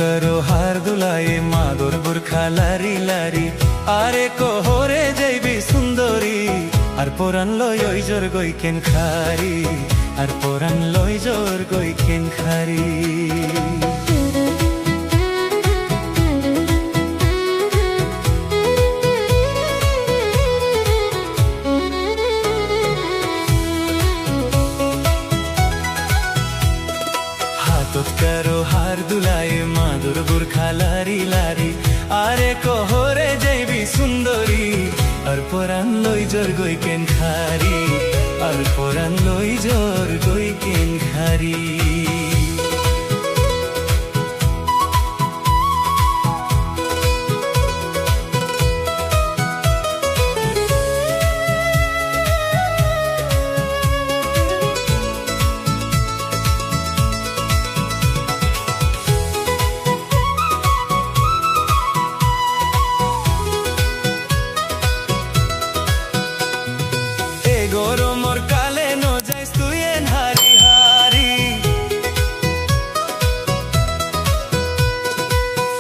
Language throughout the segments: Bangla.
কারো হার দুলায়ে মাদর বুরখা লারি লারি আরে কোহরে যাইবি সুন্দরী আর পরান লই ওই জোর গইকেন খারি আর পরান লই জোর গইকেন খারি কারো হার দুলায় মাদুর বুরখা লারি লারি আরে কোহরে যাইবি সুন্দরী আর পরান লই জোর গইকেন খারি আর পরান লই জোর গইকেন খারি গরমর কালে নো যাইস তুই এন হারি হারি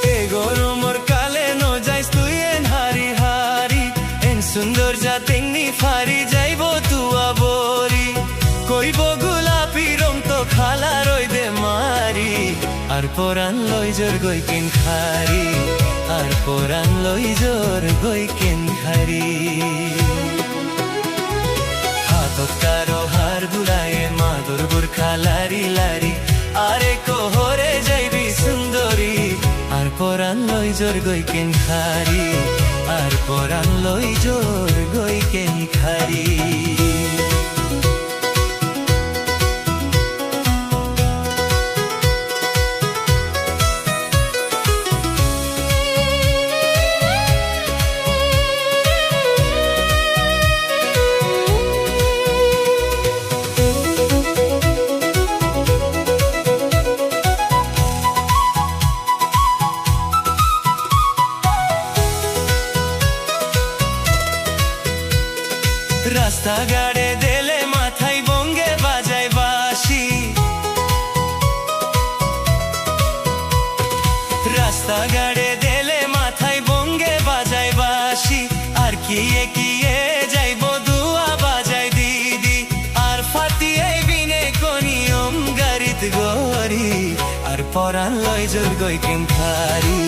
এ গরমর কালে নো যাইস তুই এন হারি হারি এন সুন্দর জাতিংনি ফারি যাইব তুয়া বরি কইব গোলাপি রং তো খালা রই দে মারি আর পরান লই জোর গইকেন খারি আর পরান লই জোর গইকেন খারি কারো হার দুলায়ে মাদুর বুরখা লারি লারি আরে কোহরে যাইবি সুন্দরী আর পরান লই জোর গইকেন খারি আর পরান লই জোর গইকেন খারি রাস্তা গাড়ে দেলে মাথায় বঙ্গে বাজায় বাঁশি রাস্তা গাড়ে দেলে মাথায় বঙ্গে বাজায় বাঁশি আর কিয়ে কিয়ে যাইব দুয়া বাজায় দিদি আর ফাতিয়ে বিনে কোনিয়ম গাড়িত গরি আর পরান লই জোর গইকেন খারি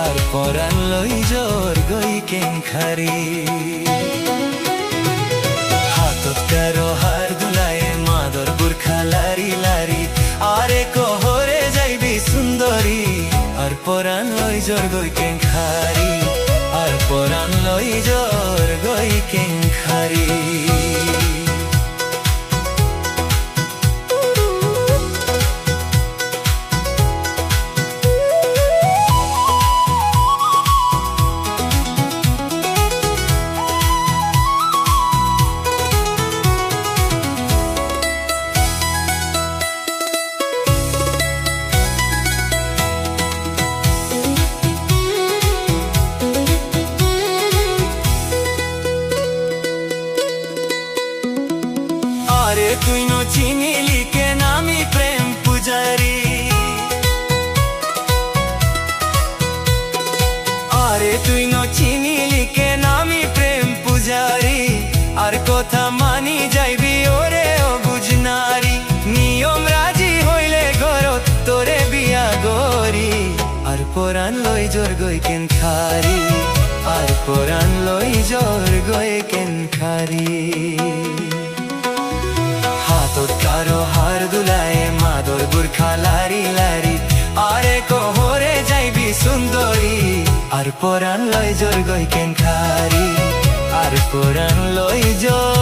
আর পরান লই জোর গইকেন খারি কারো হার দুলায়ে মাদর বুরখা লারি লারি আরে কোহরে যাইবি সুন্দরী আর পরান লই জোর গইকেন খারি আর পরান লই জোর গইকেন খারি আরে তুই নো চিনিলি কেন আমি প্রেম পূজারি আরে তুই নো চিনিলি কেন আমি প্রেম পূজারি আর কথা মানি যাইবি ওরে ও বুঝনারি নিয়ম রাজি হইলে ঘরত তোরে বিয়া গরি আর পরান লই জোর গইকেন খারি আর পরান লই জোর গইকেন খারি কারো হার দুলায়ে মাদর বুরখা লারি লারি আরে কোহরে যাইবি সুন্দরী আর পরান লই জোর গইকেন খারি আর পরান লই জোর